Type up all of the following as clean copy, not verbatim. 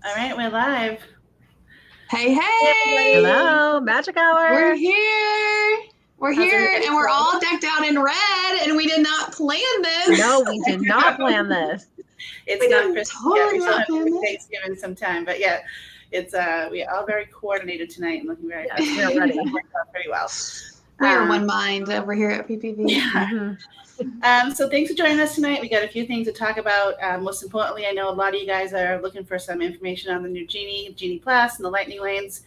All right, we're live. Hey, Hello, Magic Hour. We're here. We're here, and we're all decked out in red, and we did not plan this. No, we did not plan this. It's not Christmas yet. We still have Thanksgiving sometime, but yeah, it's we're all very coordinated tonight and looking very we're ready. Very well. We are one mind over here at PPV. Yeah. So thanks for joining us tonight. We got a few things to talk about. Most importantly, I know a lot of you guys are looking for some information on the new Genie Plus, and the Lightning Lanes.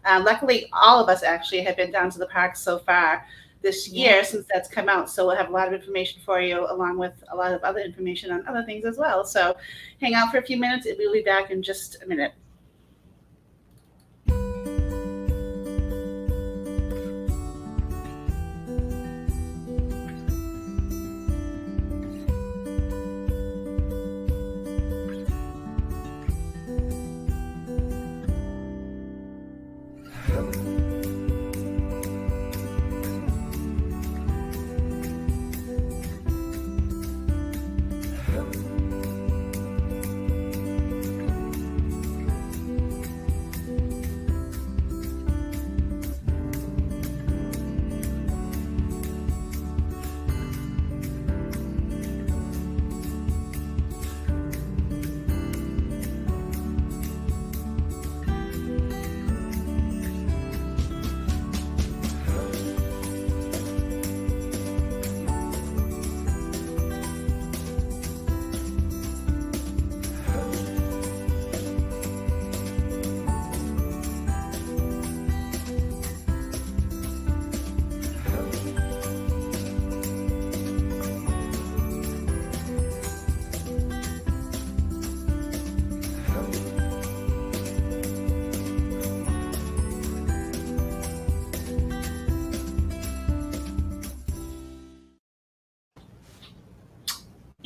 Luckily, all of us actually have been down to the park so far this year since that's come out. So we'll have a lot of information for you, along with a lot of other information on other things as well. So hang out for a few minutes. We'll be back in just a minute.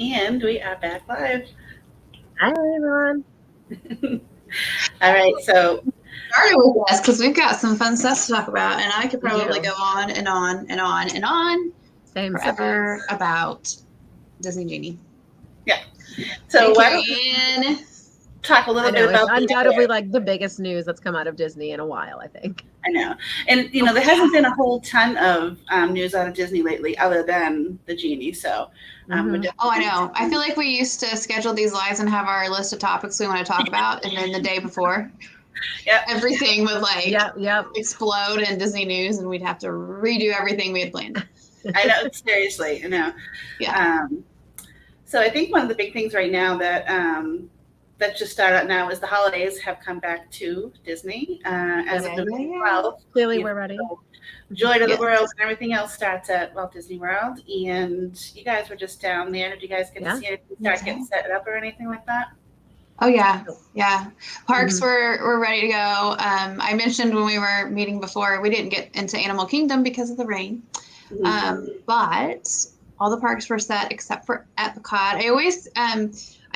And we are back live. Hi, everyone. All right, so started with this because we've got some fun stuff to talk about, and I could probably go on and on and on and on forever about Disney Genie. Yeah. So why don't we talk a little bit about undoubtedly like the biggest news that's come out of Disney in a while, I think. I know. And, you know, there hasn't been a whole ton of news out of Disney lately other than the Genie. So, I know. I feel like we used to schedule these lives and have our list of topics we want to talk about. And then the day before, everything would explode in Disney news, and we'd have to redo everything we had planned. I know. Seriously. I know. Yeah. So I think one of the big things right now that just started out now is the holidays have come back to Disney as of November 12th. Clearly, we're ready. Joy to the World and everything else starts at Walt Disney World. And you guys were just down there. Did you guys get to see anything start getting set up or anything like that? Oh, yeah. Yeah. Parks were ready to go. I mentioned when we were meeting before, we didn't get into Animal Kingdom because of the rain. But all the parks were set except for Epcot. I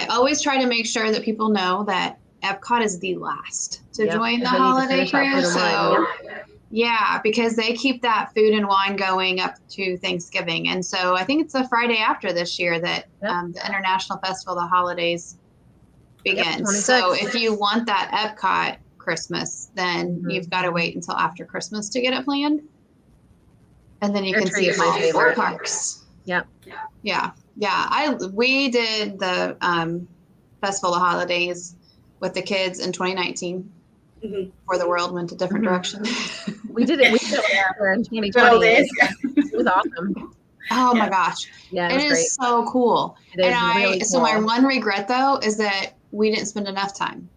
always try to make sure that people know that Epcot is the last to join the holiday cruise. So, because they keep that food and wine going up to Thanksgiving. And so I think it's the Friday after this year that the International Festival of the Holidays begins. So if you want that Epcot Christmas, then you've got to wait until after Christmas to get it planned. And then you can see all four parks. Yep. Yeah. We did the Festival of Holidays with the kids in 2019 before the world went a different direction. We did it in 2020. It was awesome. Oh my gosh. Yeah, it is so cool. It is really cool. So my one regret though is that we didn't spend enough time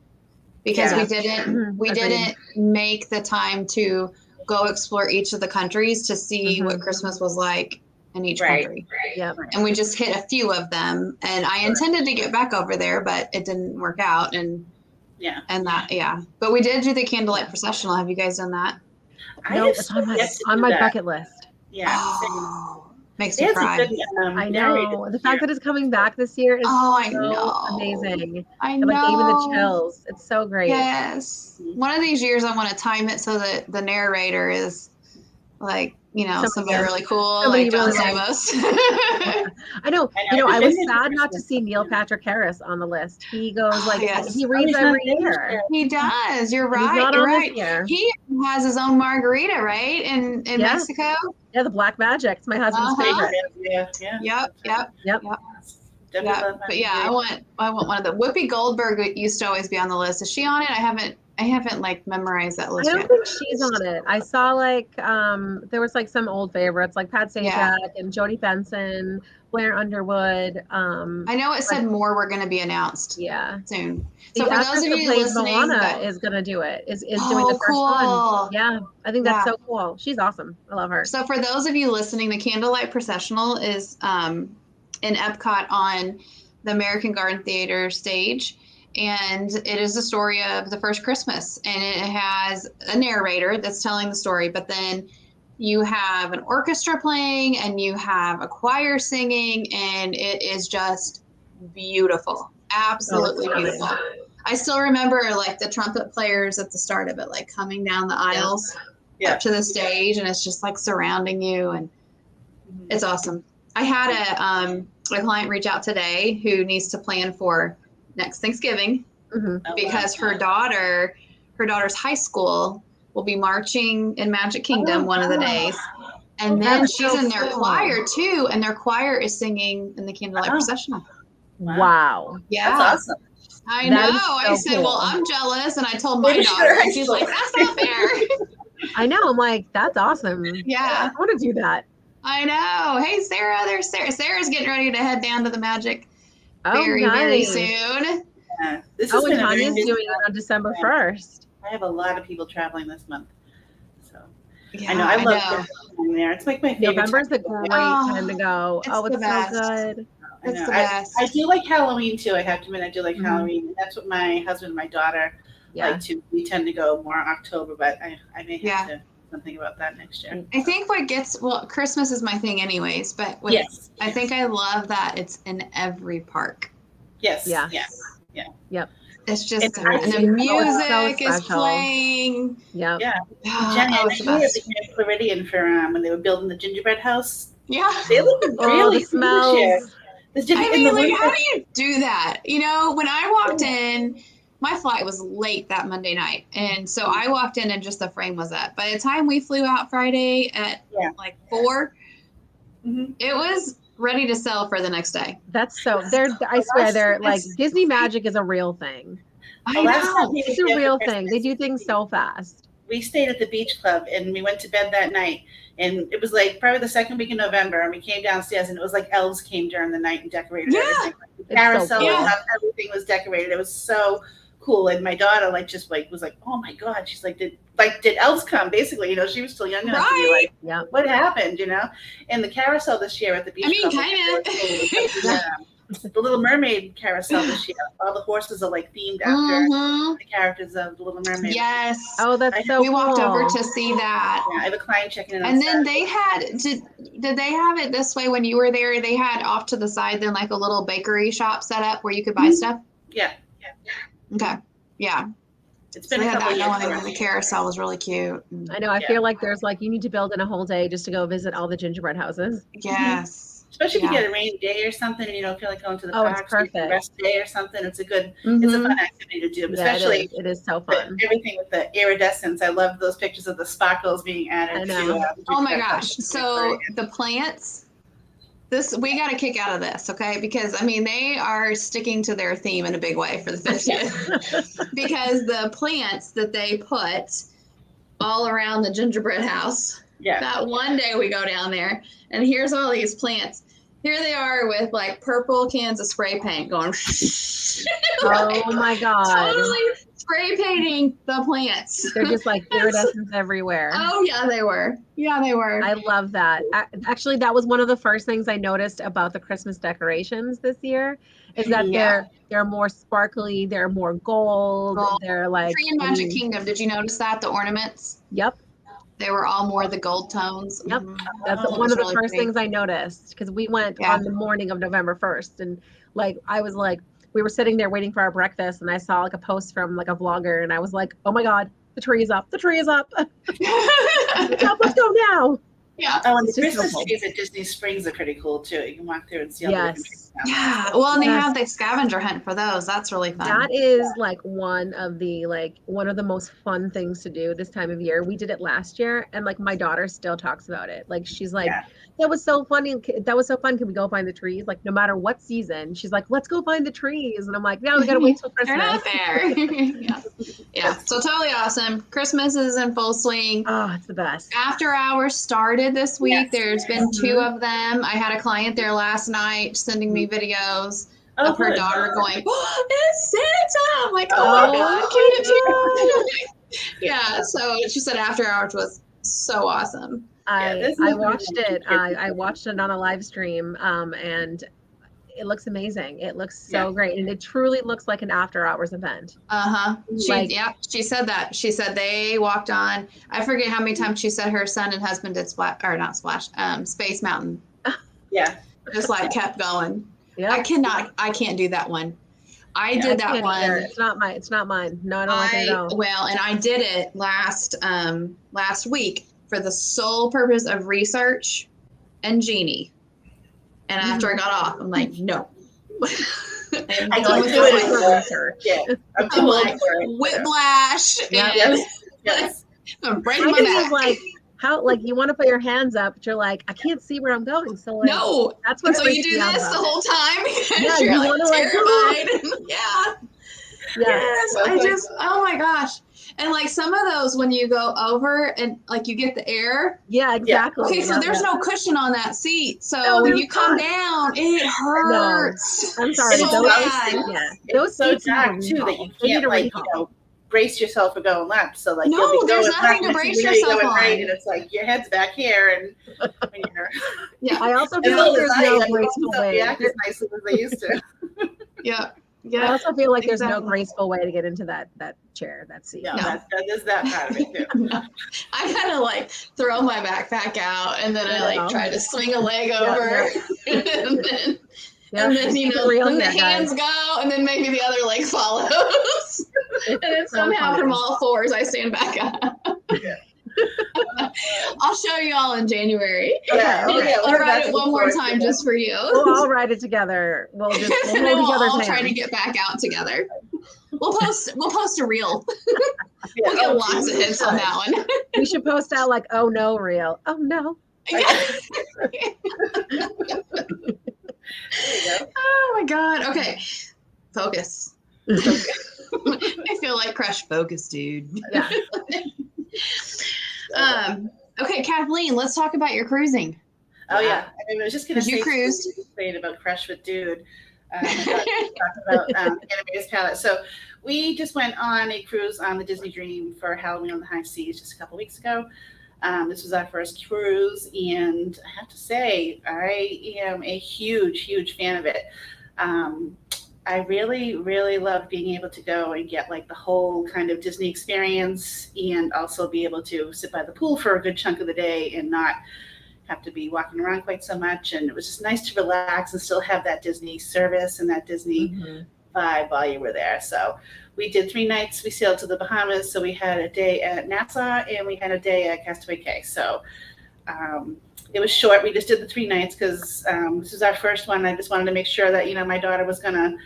because we didn't make the time to go explore each of the countries to see what Christmas was like in each country. Yep. And we just hit a few of them, and I intended to get back over there, but it didn't work out. But we did do the Candlelight Processional. Have you guys done that? No, it's on my bucket list. Yeah. Oh, makes me cry. I know. The fact that it's coming back this year is amazing. I know. Like even the chills. It's so great. Yes. One of these years I want to time it so that the narrator is like somebody really cool, somebody like John really nice. Stamos. I know. I was sad not to see Neil Patrick Harris on the list. He goes he reads every year. He does. You're right. He's not You're on right. this year. He has his own margarita, right? In Mexico. Yeah, the Black Magic. It's my husband's favorite. Yep. Definitely. But yeah, I want one of the. Whoopi Goldberg used to always be on the list. Is she on it? I haven't like memorized that list I don't yet. think she's on it. I saw there was like some old favorites like Pat Sajak and Jodie Benson, Blair Underwood. I know it said more were going to be announced. Yeah, soon. So for those of you listening, Moana is going to do it. Is doing the first one. Yeah, I think that's so cool. She's awesome. I love her. So for those of you listening, the Candlelight Processional is in Epcot on the American Garden Theater stage. And it is the story of the first Christmas. And it has a narrator that's telling the story. But then you have an orchestra playing and you have a choir singing. And it is just beautiful. Absolutely beautiful. I still remember like the trumpet players at the start of it, like coming down the aisles up to the stage. And it's just like surrounding you. And it's awesome. I had a client reach out today who needs to plan for next Thanksgiving because her daughter's high school will be marching in Magic Kingdom one of the days. And then she's in their choir too. And their choir is singing in the Candlelight Processional. Wow. Yeah. That's awesome. I know. I said, well, I'm jealous. And I told my daughter and she's like, that's not fair. I know. I'm like, that's awesome. Yeah. I want to do that. I know. Hey, Sarah, there's Sarah. Sarah's getting ready to head down to the Magic very soon. Yeah. And Tanya's doing it on December 1st. I have a lot of people traveling this month. So yeah, I know. I love going there. It's like my favorite. November's a great time to go. It's so good. It's the best. I do like Halloween too. I have to admit, I do like Halloween. And that's what my husband and my daughter like to. We tend to go more in October, but I may have to something about that next year. I think Christmas is my thing anyways, but I think I love that it's in every park. Yes. Yeah. Yes. Yeah. Yep. It's just and the music is playing. Yep. Yeah. Jenny, I was at the Floridian for when they were building the gingerbread house. Yeah. They look really the smells. I mean, like, how do you do that? You know, when I walked in, my flight was late that Monday night. And so I walked in and just the frame was up. By the time we flew out Friday at like 4, it was ready to sell for the next day. That's so, I swear, they're like, Disney Magic is a real thing. I know. It's a real thing. They do things so fast. We stayed at the beach club and we went to bed that night. And it was like probably the second week in November. And we came downstairs and it was like elves came during the night and decorated everything. Like the carousel, everything was decorated. It was so cool. And my daughter was like, oh my God. She's like, did elves come? Basically, you know, she was still young enough to be like, what happened, you know? And the carousel this year at the beach club. Kind of. The Little Mermaid carousel this year. All the horses are like themed after the characters of the Little Mermaid. Yes. Oh, that's so cool. We walked over to see that. Yeah, I have a client checking in on And then Saturday. they had, did they have it this way when you were there? They had off to the side then like a little bakery shop set up where you could buy stuff? Yeah. Okay. Yeah. It's been a couple of years. The carousel was really cute. I know. I feel like there's like, you need to build in a whole day just to go visit all the gingerbread houses. Yes. Especially if you get a rainy day or something and you don't feel like going to the park. It's perfect. Rest day or something. It's a fun activity to do. Especially it is so fun. Everything with the iridescence. I love those pictures of the sparkles being added to oh my gosh. So the plants, we got a kick out of this, okay? Because I mean, they are sticking to their theme in a big way for the 50th. Because the plants that they put all around the gingerbread house. Yeah. That one day we go down there and here's all these plants. Here they are with like purple cans of spray paint going. Oh my God. Totally spray painting the plants. They're just like iridescence everywhere. Oh yeah, they were. Yeah, they were. I love that. Actually, that was one of the first things I noticed about the Christmas decorations this year is that they're more sparkly. They're more gold. They're like Tree in Magic Kingdom. Did you notice that? The ornaments? Yep. They were all more the gold tones. Yep. That's one of the first things I noticed because we went on the morning of November 1st. And like, I was like, we were sitting there waiting for our breakfast and I saw like a post from like a vlogger and I was like, oh my God, the tree is up. The tree is up. Let's go now. Yeah. Oh, and the It's just Christmas so cool. trees at Disney Springs are pretty cool too. You can walk through and see all the different trees. Yeah. Well, and they Yes. have the scavenger hunt for those. That's really fun. That is like one of the most fun things to do this time of year. We did it last year, and like my daughter still talks about it. Like she's like, Yeah. that was so funny. That was so fun. Can we go find the trees? Like no matter what season, she's like, let's go find the trees. And I'm like, no, we gotta wait till They're Christmas. not there. Yeah. Yeah. So totally awesome. Christmas is in full swing. Oh, it's the best. After hours started this week. Yes. There's been 2 of them. I had a client there last night sending me videos of her good. daughter going, oh, it's Santa. I'm like, oh Oh, my God. Yeah. So she said after hours was so awesome. I watched it. I watched it on a live stream, and it looks amazing. It looks so great, and it truly looks like an after hours event. She said that. She said they walked on. I forget how many times she said her son and husband did Space Mountain. Yeah. Just like kept going. Yeah. I can't do that one. I did that one. Either. It's not mine. No, I don't like it at all. Well, and I did it last week for the sole purpose of research and Genie. And after I got off, I'm like, no. I don't do it for research. Yeah. I'm like, whiplash. Yes. I'm breaking my back. Like, how, like, you want to put your hands up, but you're like, I can't see where I'm going. So like, no, that's what. So you do this the whole time because yeah, you're you like terrified. Yeah. Yes. Oh my gosh. And like some of those, when you go over and like you get the air. Yeah, exactly. Okay, so there's no cushion on that seat. So when you come down, it hurts. No, I'm sorry. So bad. Those so seats dark too that you can't like, brace yourself for going left. So like no, there's nothing to brace yourself on. Right, and it's like your head's back here, and yeah. I also feel like there's no graceful way. Act as nicely as they used to. Yeah. I also feel like there's no graceful way to get into that chair, that seat. No, that is that part of it too. I kind of like throw my backpack out, and then I like try to swing a leg over, and then the hands go, and then maybe the other leg follows, and then somehow from all fours I stand back up. I'll show you all in January. I'll write it one more time just for you. We'll all write it together. We'll hold each other's hands. Try to get back out together. We'll post a reel. We'll get lots of hits on that one. We should post out like, oh no, reel. Oh no. Oh my God. Okay. Focus. I feel like crush focus, dude. Yeah. Okay, Kathleen, let's talk about your cruising. Oh yeah, I was just going to say you cruised about Crush with Dude. Talk about Animator's Palette. So we just went on a cruise on the Disney Dream for Halloween on the High Seas just a couple weeks ago. This was our first cruise, and I have to say, I am a huge fan of it. I really love being able to go and get like the whole kind of Disney experience, and also be able to sit by the pool for a good chunk of the day and not have to be walking around quite so much. And it was just nice to relax and still have that Disney service and that Disney vibe while you were there. So we did 3 nights. We sailed to the Bahamas. So we had a day at Nassau and we had a day at Castaway Cay. So it was short. We just did the 3 nights because this was our first one. I just wanted to make sure that, my daughter was going to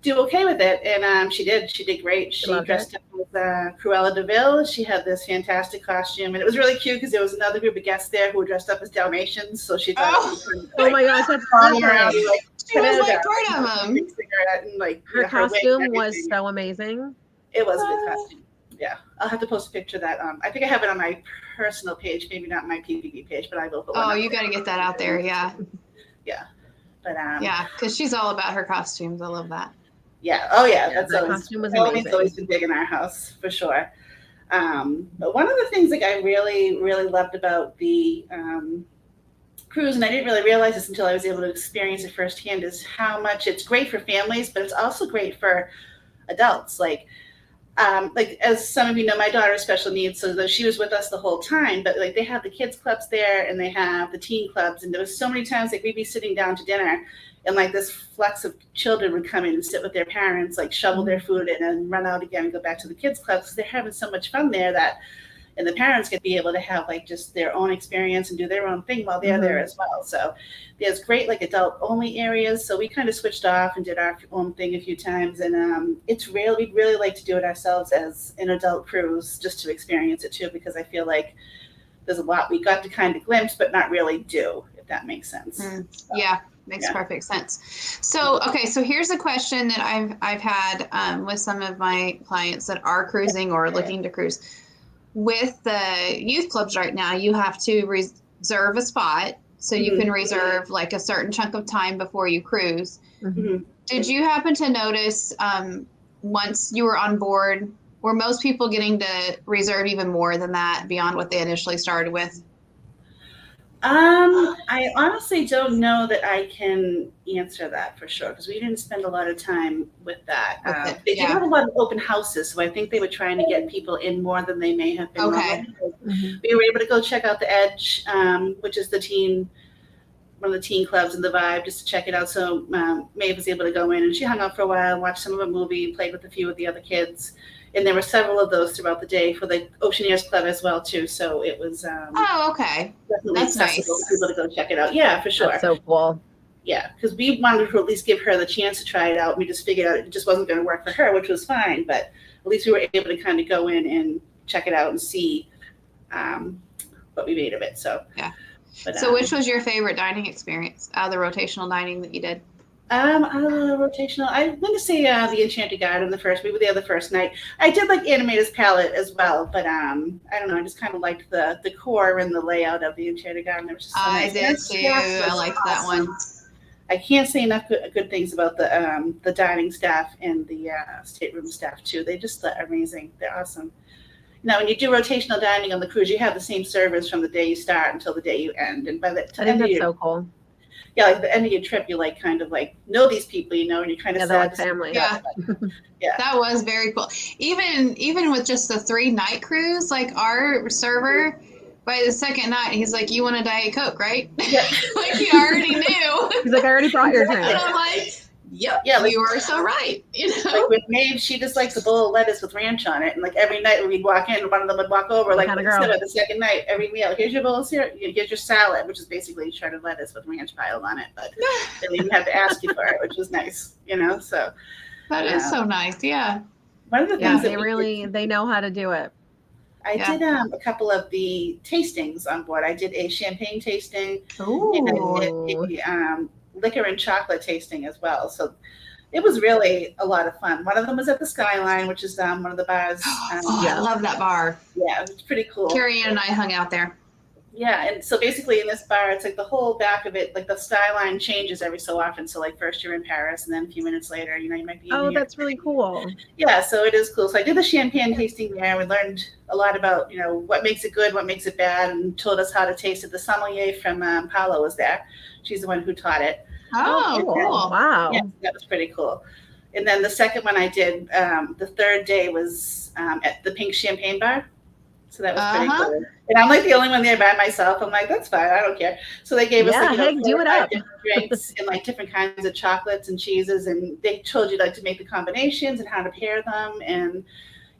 do okay with it. And she did. She did great. She dressed up as Cruella de Vil. She had this fantastic costume. And it was really cute because there was another group of guests there who were dressed up as Dalmatians. So she thought, oh my gosh, that's around, she was like part of them. And, her costume was so amazing. It was a good costume. Yeah, I'll have to post a picture of that. I think I have it on my personal page, maybe not my PPP page, but I will put one. Oh, you got to get that out there, yeah. Yeah, but yeah, because she's all about her costumes. I love that. Yeah. Oh yeah, that's always, costume was amazing. It's always been big in our house for sure. But one of the things like I really loved about the cruise, and I didn't really realize this until I was able to experience it firsthand, is how much it's great for families, but it's also great for adults. Like as some of you know, my daughter has special needs, so though she was with us the whole time, but like they have the kids clubs there and they have the teen clubs, and there was so many times like we'd be sitting down to dinner and like this flux of children would come in and sit with their parents, like shovel their food in and run out again and go back to the kids club because they're having so much fun there that, and the parents get to be able to have like just their own experience and do their own thing while they're there as well. So there's great like adult only areas. So we kind of switched off and did our own thing a few times, and we'd really like to do it ourselves as an adult cruise just to experience it too, because I feel like there's a lot we got to kind of glimpse but not really do, if that makes sense. Yeah, makes perfect sense. So okay, so here's a question that I've had with some of my clients that are cruising or looking to cruise. With the youth clubs right now, you have to reserve a spot, so you can reserve like a certain chunk of time before you cruise. Did you happen to notice once you were on board, were most people getting to reserve even more than that beyond what they initially started with? I honestly don't know that I can answer that for sure, because we didn't spend a lot of time with that. They did have a lot of open houses, so I think they were trying to get people in more than they may have been. Okay. We were able to go check out the Edge, which is one of the teen clubs in the Vibe, just to check it out. So Maeve was able to go in, and she hung out for a while, watched some of a movie, played with a few of the other kids. And there were several of those throughout the day for the Oceaneers Club as well, too. So it was okay. Definitely That's accessible nice. for people to go check it out. Yeah, for sure. That's so cool. Yeah, because we wanted to at least give her the chance to try it out. We just figured out it just wasn't going to work for her, which was fine. But at least we were able to kind of go in and check it out and see what we made of it. So yeah. But, so which was your favorite dining experience out of the rotational dining that you did? Rotational. I'm going to say the Enchanted Garden. We were there the first night. I did like Animator's Palette as well, but I don't know. I just kind of liked the decor and the layout of the Enchanted Garden. It was just so nice. I did too. I liked that one. I can't say enough good things about the dining staff and the stateroom staff too. They just are amazing. They're awesome. Now, when you do rotational dining on the cruise, you have the same servers from the day you start until the day you end. And by the I think that's so cool. Yeah, like the end of your trip, you like kind of like know these people, and you're kind of sad. Like family. Yeah. Yeah, that was very cool. Even with just the 3-night cruise, like our server, by the second night, he's like, "You want a Diet Coke, right?" Yeah. Like he already knew. He's like, "I already brought your drink." And I'm like, "Yep, yeah, like, you are so right." You know, like with Maeve, she just likes a bowl of lettuce with ranch on it, and like every night when we'd walk in, one of them would walk over, like instead of the second night, every meal, here's your bowl of cereal, here's your salad, which is basically shredded lettuce with ranch piled on it, but they didn't have to ask you for it, which was nice, So that is so nice. Yeah. One of the things they know how to do it. I did a couple of the tastings on board. I did a champagne tasting. Ooh. And I did a liquor and chocolate tasting as well. So it was really a lot of fun. One of them was at the Skyline, which is one of the bars. I love that bar. Yeah, it's pretty cool. Carrie Ann and I hung out there. Yeah, and so basically in this bar, it's like the whole back of it, like the skyline changes every so often. So like first you're in Paris, and then a few minutes later, you might be in New York. That's really cool. Yeah, so it is cool. So I did the champagne tasting there. We learned a lot about, what makes it good, what makes it bad, and told us how to taste it. The sommelier from Paolo was there. She's the one who taught it. Oh, cool. Wow. Yeah, that was pretty cool. And then the second one I did, the third day was at the Pink Champagne Bar. So that was pretty cool. And I'm like the only one there by myself. I'm like, that's fine. I don't care. So they gave us do it up. different drinks and like different kinds of chocolates and cheeses. And they told you like to make the combinations and how to pair them. And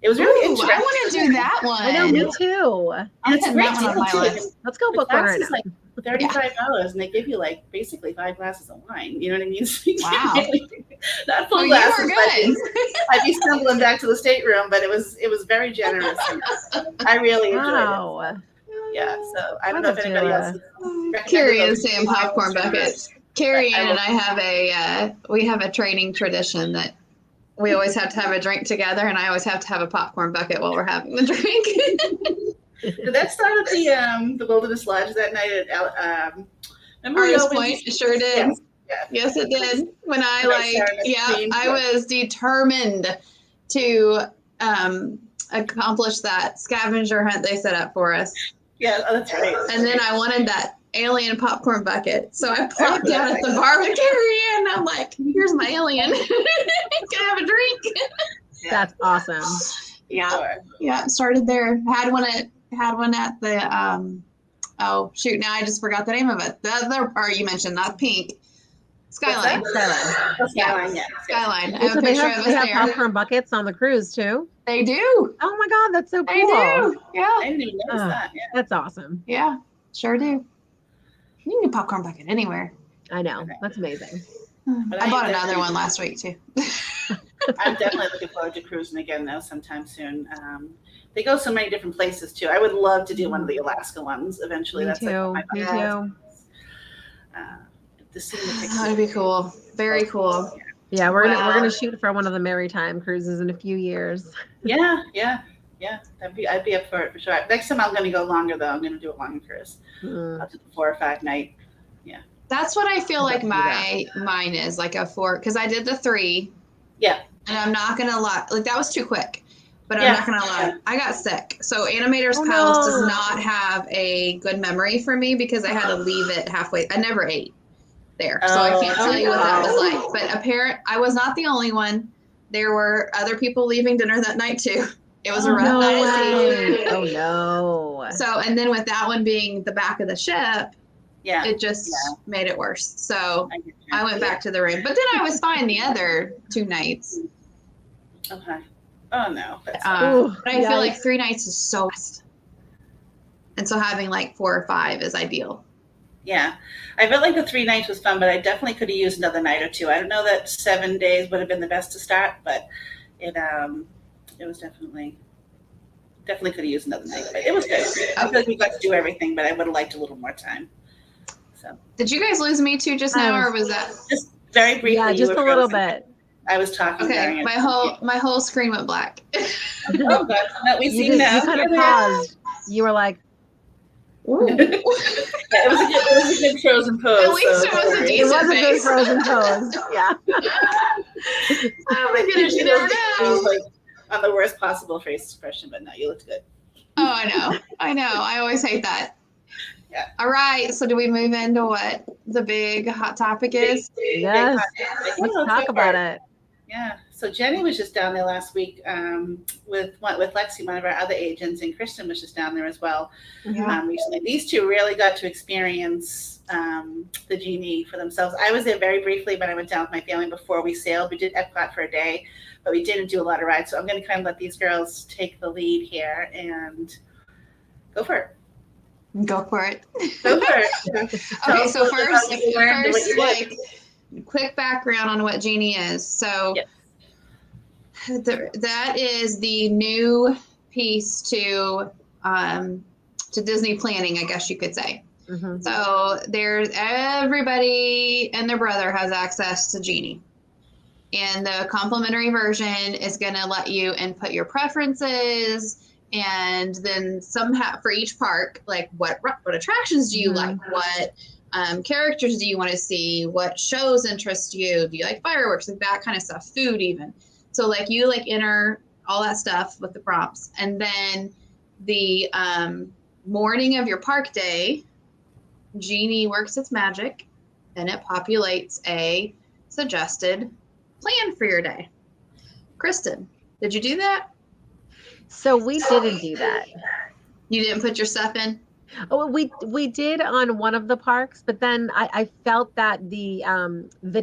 it was really interesting. I want to do that one. I know, me too. And it's a great deal too. Let's go book one right now. Like $35, and they give you like basically 5 glasses of wine. You know what I mean? Wow. Not full glasses. You were good. I'd be stumbling back to the stateroom, but it was very generous. I really enjoyed it. Yeah, so I don't know if anybody else. Carrie and Sam popcorn buckets. Carrie Ann and I have a training tradition that we always have to have a drink together, and I always have to have a popcorn bucket while we're having the drink. Did that start at the Wilderness Lodge that night at Artist Point? It sure did. Yes, it did. When I was determined to accomplish that scavenger hunt they set up for us. Yeah, that's right. And then I wanted that alien popcorn bucket. So I plopped down at the bar with Carrie and I'm like, here's my alien. Can I have a drink? That's awesome. Yeah. Sure. Yeah. Started there. Had one at the oh shoot, now I just forgot the name of it. The other bar you mentioned, not Pink. Skyline. Skyline. Oh, Skyline, yeah. Skyline. I Also, have a they picture have, of they us have there. popcorn buckets on the cruise too. They do. Oh my God, that's so cool. They do. Yeah. I didn't even notice that. Yeah. That's awesome. Yeah. Sure do. You can get popcorn bucket anywhere. I know. That's amazing. But I bought I'm another definitely- one last week too. I'm definitely looking forward to cruising again though sometime soon. They go so many different places too. I would love to do one of the Alaska ones eventually. Me That's too. like Me bucket too. list. To see the pictures. That would be cool. Very cool. Yeah, we're Wow. gonna shoot for one of the Maritime cruises in a few years. Yeah. I'd be up for it for sure. Next time I'm going to go longer though. I'm going to do a longer cruise. Mm. I'll do the 4 or 5 night. That's what I feel like Do that. mine is, like a 4, because I did the 3. Yeah. And I'm not gonna lie, like that was too quick. But I'm Yeah. not gonna lie, I got sick. So Animator's Oh, Palace no. does not have a good memory for me because I had to leave it halfway. I never ate there, so I can't tell you what that was like. But I was not the only one. There were other people leaving dinner that night too. It was a rough No night at sea. way. Oh no. So, and then with that one being the back of the ship, Yeah. it just made it worse. So I get you. I went back to the room, but then I was fine the other 2 nights. Okay. Oh no. That's Ooh, But I feel like yikes. 3 nights is so fast. And so having like 4 or 5 is ideal. Yeah, I felt like the 3 nights was fun, but I definitely could have used another night or 2. I don't know that 7 days would have been the best to start, but it was definitely could have used another night. But it was good. I feel like we got to do everything, but I would have liked a little more time. So Did you guys lose me too just now, or was that just very briefly. Yeah, you just were a little frozen. bit. I was talking. okay? during it. My whole screen went black. Oh God, no, we see You now. kind of paused. You were like, It was a good frozen pose. At least so it was a sorry. it decent was a good face. frozen pose. Yeah. Oh my goodness, you never It know. was like on the worst possible face expression, but no, you looked good. Oh, I know. I always hate that. Yeah. All right. So do we move into what the big hot topic is? Yes. Let's talk about it. Yeah. So Jenny was just down there last week with Lexi, one of our other agents, and Kristen was just down there as well recently. These two really got to experience the Genie for themselves. I was there very briefly when I went down with my family before we sailed. We did Epcot for a day, but we didn't do a lot of rides. So I'm going to kind of let these girls take the lead here and go for it. Go for it. Go for it. Okay, so first, you like, quick background on what Genie is. So Yes. that is the new piece to Disney planning, I guess you could say. Mhm. So there's everybody and their brother has access to Genie. And the complimentary version is going to let you input your preferences, and then somehow for each park, like what attractions do you like? What characters do you want to see? What shows interest you? Do you like fireworks? Like that kind of stuff. Food even. So like you like enter all that stuff with the prompts. And then the morning of your park day, Genie works its magic and it populates a suggested plan for your day. Kristen, did you do that? So we didn't do that. You didn't put your stuff in? Oh, we did on one of the parks, but then I felt that the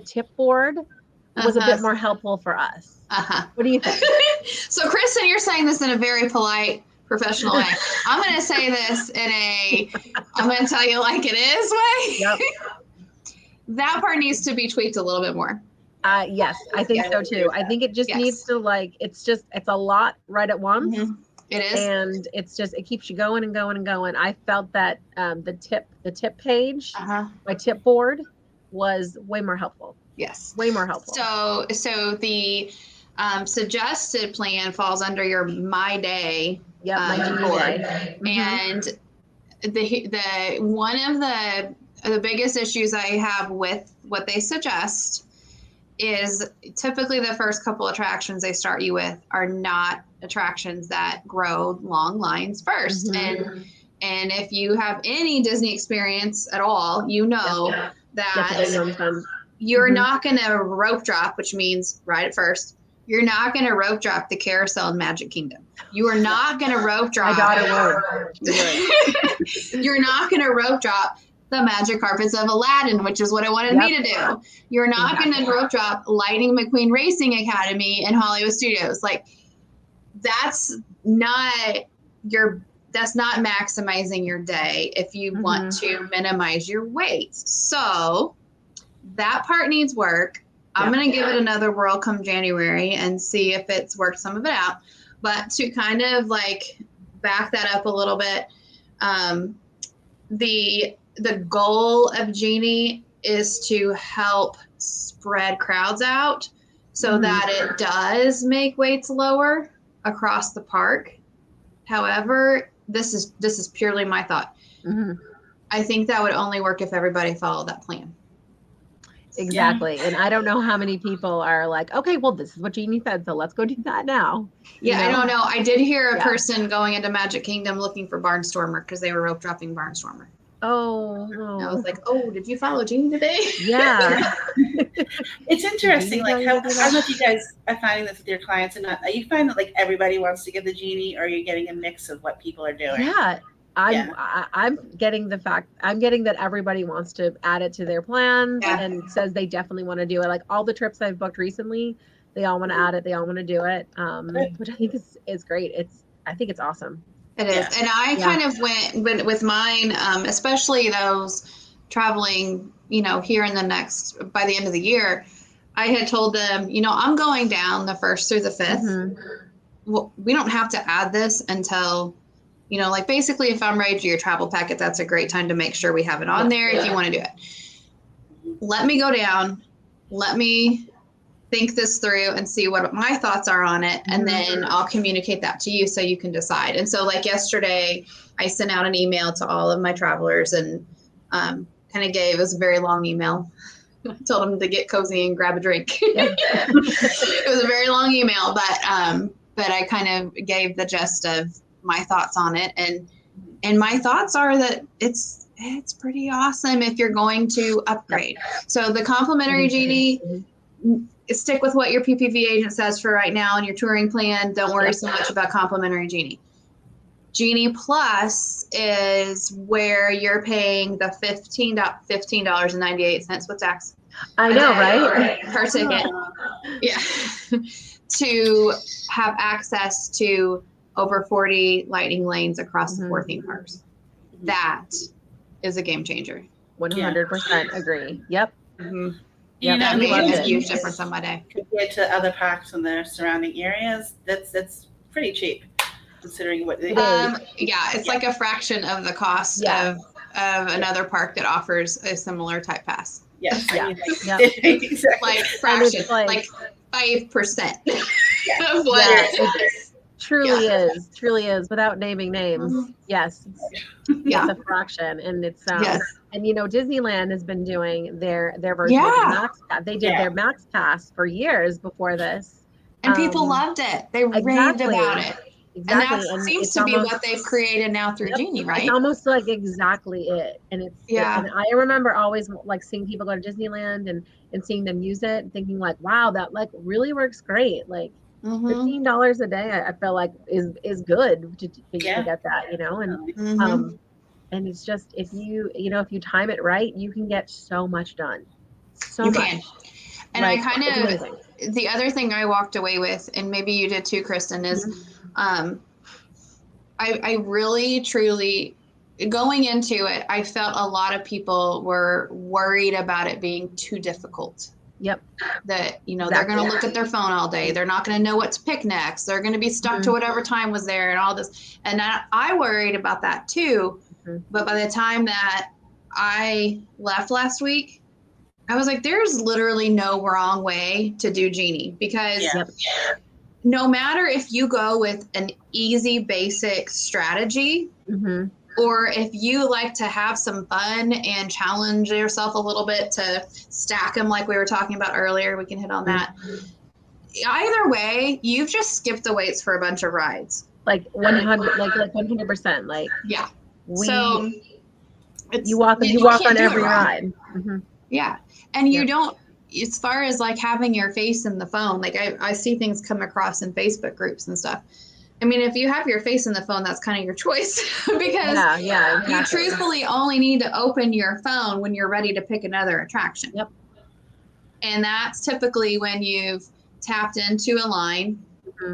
tip board was a bit more helpful for us. What do you think? So Kristen, you're saying this in a very polite, professional way. I'm going to say this in I'm going to tell you like it is way. Yep. That part needs to be tweaked a little bit more. Yes, I think so too. I think it just needs to it's a lot right at once. It is. And it keeps you going and going and going. I felt that the tip page, my tip board was way more helpful. Yes. Way more helpful. So the suggested plan falls under your My Day. Yeah, my Genie board. Day. And the one of the biggest issues I have with what they suggest is typically the first couple attractions they start you with are not attractions that grow long lines first. And if you have any Disney experience at all, you know that you're not going to rope drop, which means ride it first. You're not going to rope drop the carousel in Magic Kingdom. You are not going to rope drop. My daughter would. You're not going to rope drop the magic carpets of Aladdin, which is what it wanted me to do. You're not going to rope drop Lightning McQueen Racing Academy in Hollywood Studios. Like, that's not maximizing your day if you want to minimize your weight. So that part needs work. I'm going to give it another whirl come January and see if it's worked some of it out. But to kind of like back that up a little bit, the goal of Genie is to help spread crowds out so that it does make weights lower across the park. However, this is purely my thought. I think that would only work if everybody followed that plan. Exactly. And I don't know how many people are like, okay, well, this is what Genie said, so let's go do that now. Yeah, you know? I don't know. I did hear a person going into Magic Kingdom looking for Barnstormer because they were rope dropping Barnstormer. Oh. And I was like, oh, did you follow Genie today? Yeah. It's interesting. Like, I don't know if you guys are finding this with your clients or not. You find that like everybody wants to get the Genie, or you're getting a mix of what people are doing? Yeah. I'm getting that everybody wants to add it to their plans and says they definitely want to do it. Like all the trips I've booked recently, they all want to add it. They all want to do it. Which I think is great. I think it's awesome. It is. And I kind of went with mine, especially those traveling, here in by the end of the year. I had told them, I'm going down the 1st through the 5th. Well, we don't have to add this until, like basically if I'm ready to do your travel packet, that's a great time to make sure we have it on there if you want to do it. Let me go down. Let me think this through and see what my thoughts are on it. And then I'll communicate that to you so you can decide. And so like yesterday, I sent out an email to all of my travelers and it was a very long email. I told them to get cozy and grab a drink. It was a very long email, but I kind of gave the gist of my thoughts on it. And my thoughts are that it's pretty awesome if you're going to upgrade. So the complimentary Genie, stick with what your PPV agent says for right now in your touring plan. Don't worry so much about complimentary Genie. Genie Plus is where you're paying the $15.98 with tax. I know, right? Per ticket. Yeah. To have access to over 40 lightning lanes across the 4 theme parks. That is a game changer. 100% agree. Yep. That made a huge difference on my day. Compared to other parks in the surrounding areas, that's pretty cheap, considering what they do. It's like a fraction of the cost of another park that offers a similar type pass. Yes. Exactly. Like fraction, like 5% of what it is. Truly is without naming names. Yes. It's a fraction. And it's and Disneyland has been doing their version of the Max Pass. They did their Max Pass for years before this. And people loved it. They raved about it. Exactly. And that seems to be what they've created now through Genie, right? It's almost like exactly it. And it's and I remember always like seeing people go to Disneyland and seeing them use it and thinking like, wow, that like really works great. Like $15 a day, I feel like is good to get that, and it's just if you time it right, you can get so much done. You can. And I kind of the other thing I walked away with, and maybe you did too, Kristen, is I really truly going into it, I felt a lot of people were worried about it being too difficult. Yep. That, they're going to look at their phone all day. They're not going to know what to pick next. They're going to be stuck to whatever time was there and all this. And I worried about that too. But by the time that I left last week, I was like, there's literally no wrong way to do Genie because no matter if you go with an easy, basic strategy, or if you like to have some fun and challenge yourself a little bit to stack them like we were talking about earlier, we can hit on that. Either way, you've just skipped the waits for a bunch of rides. Like 100, like 100%. Like so you walk on every ride. Yeah, and you don't. As far as like having your face in the phone, like I see things come across in Facebook groups and stuff. I mean, if you have your face in the phone, that's kind of your choice because exactly. you truthfully only need to open your phone when you're ready to pick another attraction. Yep. And that's typically when you've tapped into a line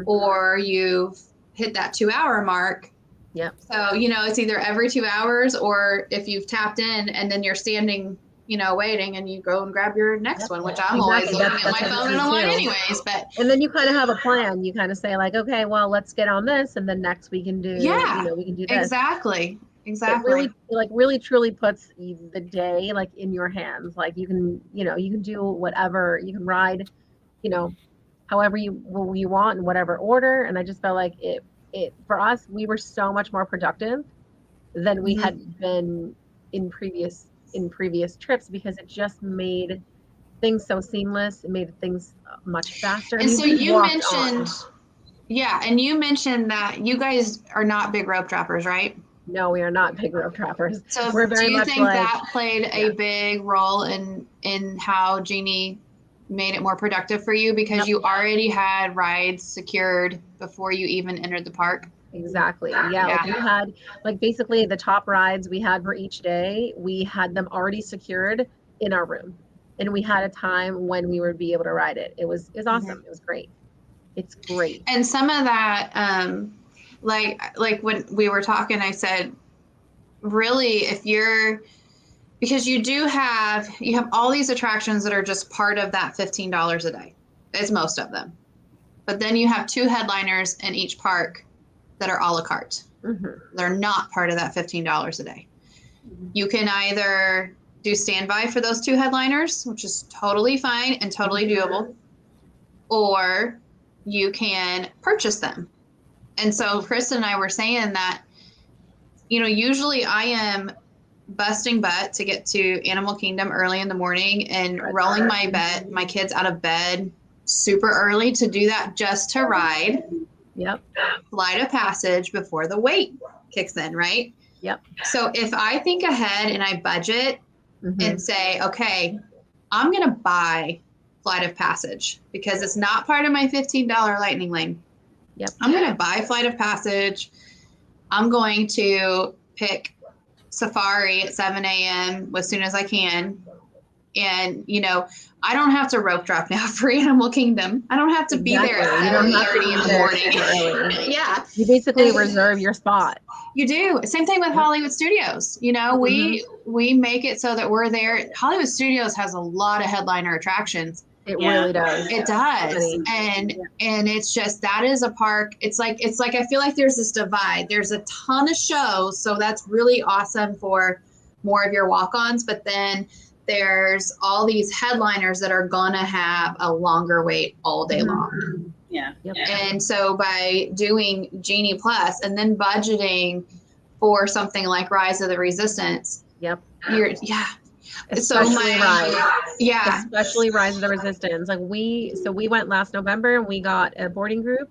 or you've hit that 2-hour mark. Yep. So, it's either every 2 hours or if you've tapped in and then you're standing, waiting and you go and grab your next one, which I'm always looking at my phone in a line anyways. And then you kind of have a plan. You kind of say like, okay, well, let's get on this. And then next we can do, we can do this. Exactly. It really truly puts the day like in your hands. Like you can do whatever, you can ride, however you want in whatever order. And I just felt like it for us, we were so much more productive than we had been in previous trips because it just made things so seamless. It made things much faster. And so you mentioned, and you mentioned that you guys are not big rope droppers, right? No, we are not big rope droppers. So we're very do you much think that played a big role in how Genie made it more productive for you because you already had rides secured before you even entered the park? Exactly. Yeah. Like we had like basically the top rides we had for each day, we had them already secured in our room. And we had a time when we would be able to ride it. It was awesome. It was great. It's great. And some of that, like when we were talking, I said, really, because you have all these attractions that are just part of that $15 a day. It's most of them. But then you have 2 headliners in each park that are a la carte. They're not part of that $15 a day. You can either do standby for those 2 headliners, which is totally fine and totally doable, or you can purchase them. And so Kristen and I were saying that, usually I am busting butt to get to Animal Kingdom early in the morning and rolling my kids out of bed super early to do that just to ride. Yep. Flight of Passage before the wait kicks in, right? Yep. So if I think ahead and I budget and say, okay, I'm going to buy Flight of Passage because it's not part of my $15 lightning lane. Yep. I'm going to buy Flight of Passage. I'm going to pick Safari at 7 a.m. as soon as I can. And, I don't have to rope drop now for Animal Kingdom. I don't have to be there at 7:30 in the morning. Yeah. You basically reserve your spot. You do. Same thing with Hollywood Studios. We make it so that we're there. Hollywood Studios has a lot of headliner attractions. It really does. It does. And it's just, that is a park. It's like, I feel like there's this divide. There's a ton of shows. So that's really awesome for more of your walk-ons. But then there's all these headliners that are going to have a longer wait all day long. Yeah. Yep. And so by doing Genie Plus and then budgeting for something like Rise of the Resistance. Yep. Especially Rise of the Resistance. Like we went last November and we got a boarding group.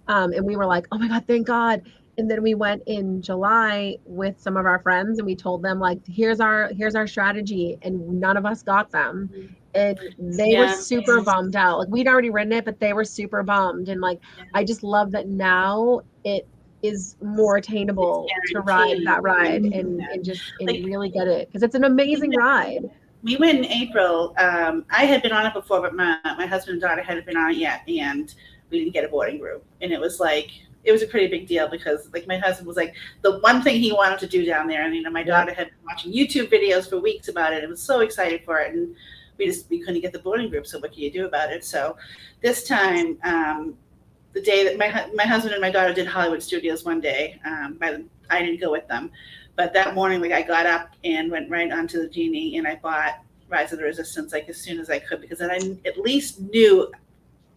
And we were like, oh my God, thank God. And then we went in July with some of our friends and we told them like, here's our strategy, and none of us got them. And they were super bummed out. Like we'd already ridden it, but they were super bummed. And like, I just love that now it is more attainable to ride that ride and really get it. Because it's an amazing ride. We went in April. I had been on it before, but my husband and daughter hadn't been on it yet. And we didn't get a boarding group. And it was a pretty big deal because like my husband was like the one thing he wanted to do down there. And, my daughter had been watching YouTube videos for weeks about it and was so excited for it. And we couldn't get the boarding group. So what can you do about it? So this time, the day that my husband and my daughter did Hollywood Studios one day, I didn't go with them. But that morning, I got up and went right onto the Genie and I bought Rise of the Resistance as soon as I could because then I at least knew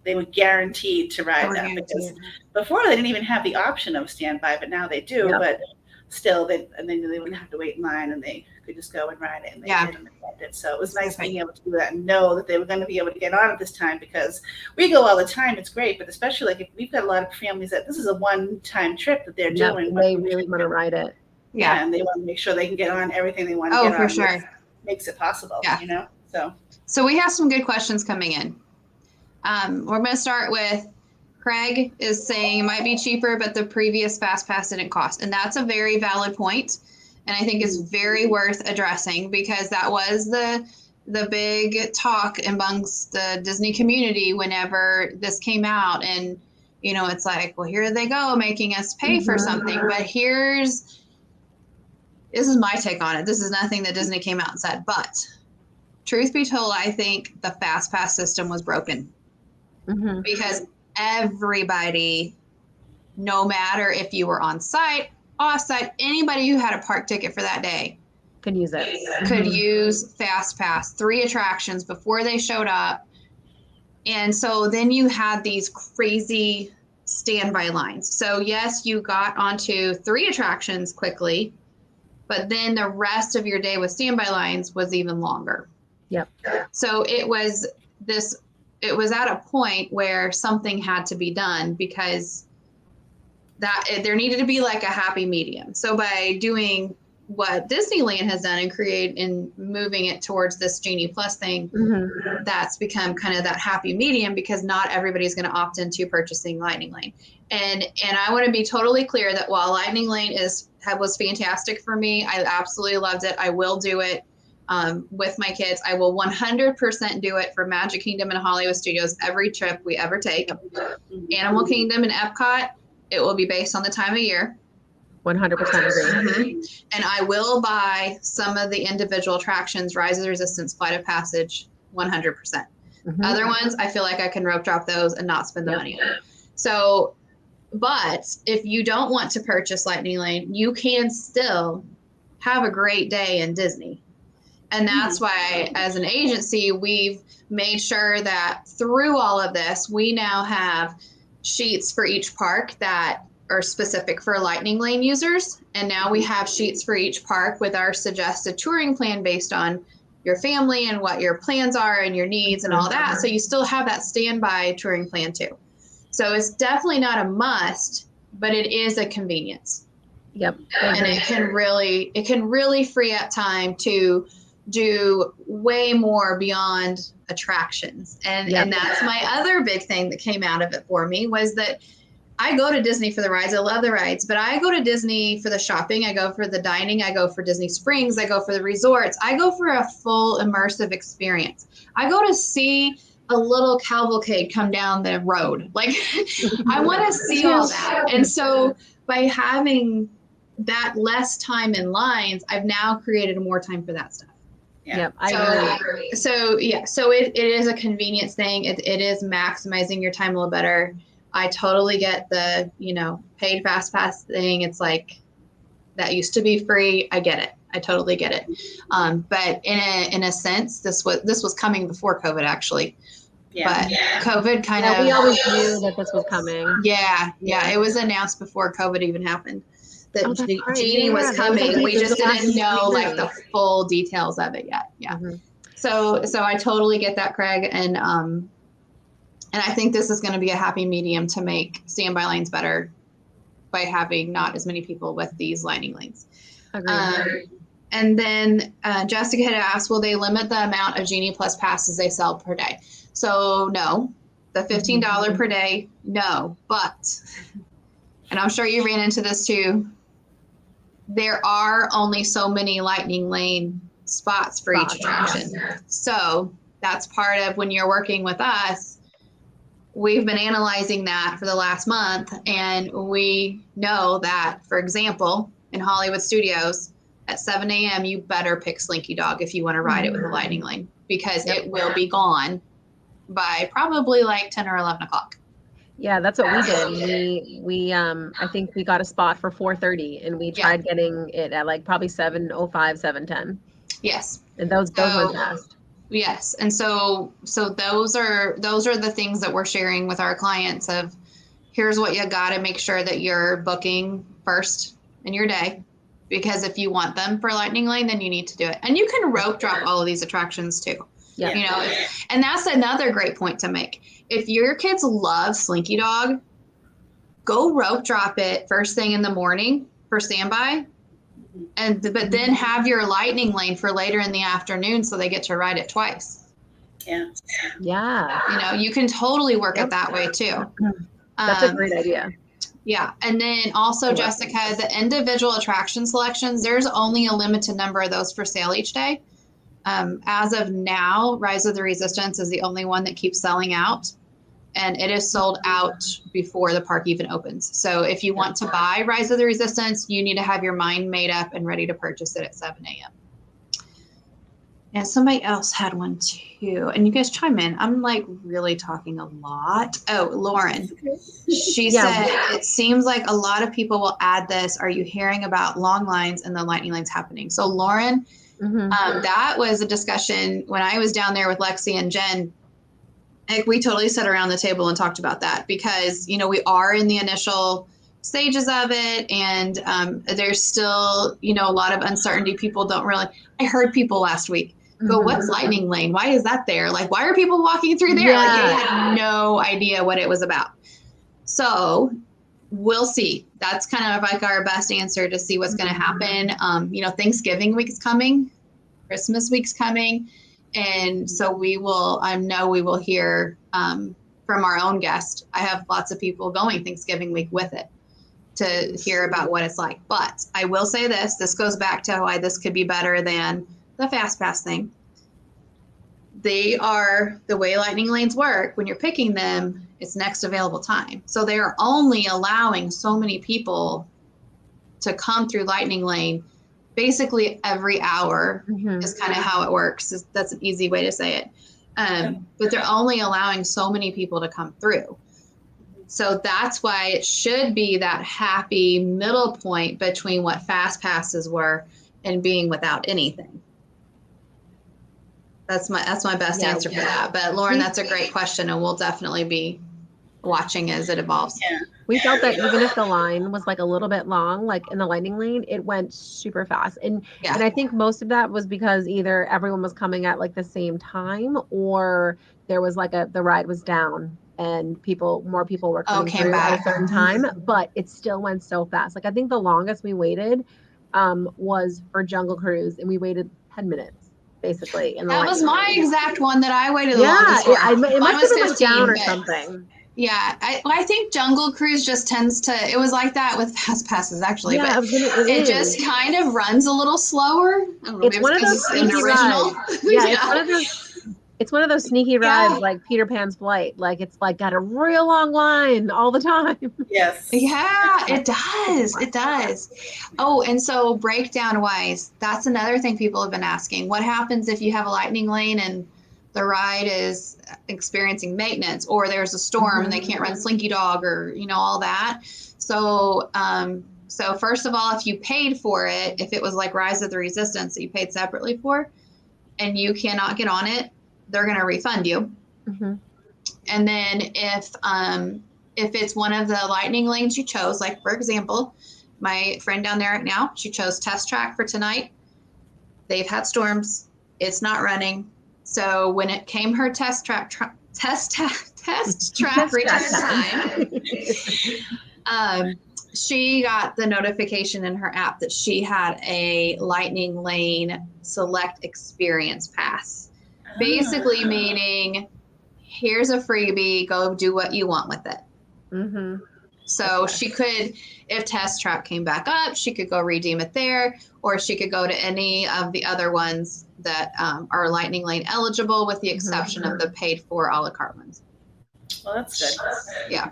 they were guaranteed to ride that because before they didn't even have the option of standby, but now they do. Yep. But still, they wouldn't have to wait in line and they could just go and ride it. And they did and loved it. So it was nice being able to do that and know that they were going to be able to get on at this time because we go all the time. It's great, but especially if we've got a lot of families that this is a one-time trip that they're doing. They really want to ride it. Yeah, and they want to make sure they can get on everything they want to get on. Oh, for sure. Makes it possible. So we have some good questions coming in. We're going to start with Craig is saying it might be cheaper, but the previous Fast Pass didn't cost. And that's a very valid point. And I think it's very worth addressing because that was the big talk amongst the Disney community whenever this came out. And, you know, it's like, well, here they go making us pay for something. But this is my take on it. This is nothing that Disney came out and said. But truth be told, I think the Fast Pass system was broken because everybody, no matter if you were on site, off site, anybody who had a park ticket for that day could use it. Could use Fast Pass, 3 attractions before they showed up. And so then you had these crazy standby lines. So yes, you got onto 3 attractions quickly, but then the rest of your day with standby lines was even longer. Yep. So it was at a point where something had to be done because there needed to be like a happy medium. So by doing what Disneyland has done and moving it towards this Genie Plus thing, that's become kind of that happy medium because not everybody's going to opt into purchasing Lightning Lane. And I want to be totally clear that while Lightning Lane was fantastic for me, I absolutely loved it. I will do it with my kids. I will 100% do it for Magic Kingdom and Hollywood Studios every trip we ever take. Animal Kingdom and Epcot, it will be based on the time of year. 100% agree. And I will buy some of the individual attractions, Rise of the Resistance, Flight of Passage, 100%. Other ones, I feel like I can rope drop those and not spend the money on. So, but if you don't want to purchase Lightning Lane, you can still have a great day in Disney. And that's why, as an agency, we've made sure that through all of this, we now have sheets for each park that are specific for Lightning Lane users. And now we have sheets for each park with our suggested touring plan based on your family and what your plans are and your needs and all that. So you still have that standby touring plan too. So it's definitely not a must, but it is a convenience. Yep. And it can really free up time to do way more beyond attractions. And that's my other big thing that came out of it for me was that I go to Disney for the rides. I love the rides, but I go to Disney for the shopping. I go for the dining. I go for Disney Springs. I go for the resorts. I go for a full immersive experience. I go to see a little cavalcade come down the road. Like I want to see all that. And so by having that less time in lines, I've now created more time for that stuff. Yeah. Yep, I agree. So it is a convenience thing. It is maximizing your time a little better. I totally get the, paid Fast Pass thing. It's like that used to be free. I get it. I totally get it. But in a sense, this was coming before COVID actually. Yeah. But COVID kind of. We always knew that this was coming. Yeah. It was announced before COVID even happened. That Genie was coming. We just didn't know like the full details of it yet. Yeah. So I totally get that, Craig. And I think this is going to be a happy medium to make standby lanes better by having not as many people with these Lightning Lanes. And then Jessica had asked, will they limit the amount of Genie Plus passes they sell per day? So no, the $15 per day, no. But, and I'm sure you ran into this too, there are only so many Lightning Lane spots for each attraction. Yeah. So that's part of when you're working with us. We've been analyzing that for the last month, and we know that, for example, in Hollywood Studios at 7 a.m., you better pick Slinky Dog if you want to ride it with a Lightning Lane, because it will be gone by probably like 10 or 11 o'clock. Yeah, that's what we did. We I think we got a spot for 4:30, and we tried getting it at like probably 7:05, 7:10. Yes. And those went fast. Yes. And so those are the things that we're sharing with our clients of, here's what you got to make sure that you're booking first in your day, because if you want them for Lightning Lane, then you need to do it. And you can rope drop all of these attractions too. Yeah. And that's another great point to make. If your kids love Slinky Dog, go rope drop it first thing in the morning for standby. But then have your Lightning Lane for later in the afternoon so they get to ride it twice. Yeah. Yeah. You can totally work it that way too. That's a great idea. Yeah. And then also, Jessica, the individual attraction selections, there's only a limited number of those for sale each day. As of now, Rise of the Resistance is the only one that keeps selling out. And it is sold out before the park even opens. So if you want to buy Rise of the Resistance, you need to have your mind made up and ready to purchase it at 7 a.m. And somebody else had one too. And you guys chime in. I'm like really talking a lot. Oh, Lauren. She said, it seems like a lot of people will add this. Are you hearing about long lines and the lightning lanes happening? So Lauren, that was a discussion when I was down there with Lexi and Jen. Like, we totally sat around the table and talked about that because, you know, we are in the initial stages of it. And there's still, you know, a lot of uncertainty. People don't really, I heard people last week go, what's lightning lane? Why is that there? Like, why are people walking through there? Like, they had no idea what it was about. So we'll see. That's kind of like our best answer to see what's going to happen. You know, Thanksgiving week's coming, Christmas week's coming. And so I know we will hear from our own guest. I have lots of people going Thanksgiving week with it to hear about what it's like. But I will say this goes back to why this could be better than the Fast Pass thing. They are, the way lightning lanes work, when you're picking them, it's next available time. So they are only allowing so many people to come through lightning lane basically every hour is kind of how it works. That's an easy way to say it. But they're only allowing so many people to come through. So that's why it should be that happy middle point between what Fast Passes were and being without anything. That's my best answer for that. But Lauren, that's a great question, and we'll definitely be watching as it evolves. Yeah. We felt that even if the line was like a little bit long, like in the lightning lane, it went super fast. And I think most of that was because either everyone was coming at like the same time, or there was like the ride was down and more people were coming through at a certain time, but it still went so fast. Like, I think the longest we waited was for Jungle Cruise, and we waited 10 minutes. Basically, that was my exact one that I waited the longest for. It must have been 15, down or something. Yeah, I think Jungle Cruise just tends to. It was like that with Fast Passes actually, but it just kind of runs a little slower. It's one of those sneaky rides. It's one of those sneaky rides, like Peter Pan's Flight. Like, it's like got a real long line all the time. Yes. Yeah, it does. It does. Oh, and so breakdown wise, that's another thing people have been asking. What happens if you have a lightning lane and the ride is experiencing maintenance, or there's a storm and they can't run Slinky Dog, or, you know, all that. So, so first of all, if you paid for it, if it was like Rise of the Resistance that you paid separately for, and you cannot get on it, they're going to refund you. And then if it's one of the lightning lanes you chose, like for example, my friend down there right now, she chose Test Track for tonight. They've had storms. It's not running. So when it came her test track return time, she got the notification in her app that she had a lightning lane select experience pass. Basically meaning, here's a freebie, go do what you want with it. So she could, if Test Track came back up, she could go redeem it there, or she could go to any of the other ones that are lightning lane eligible, with the exception of the paid for a la carte ones. Well, that's good. Yeah.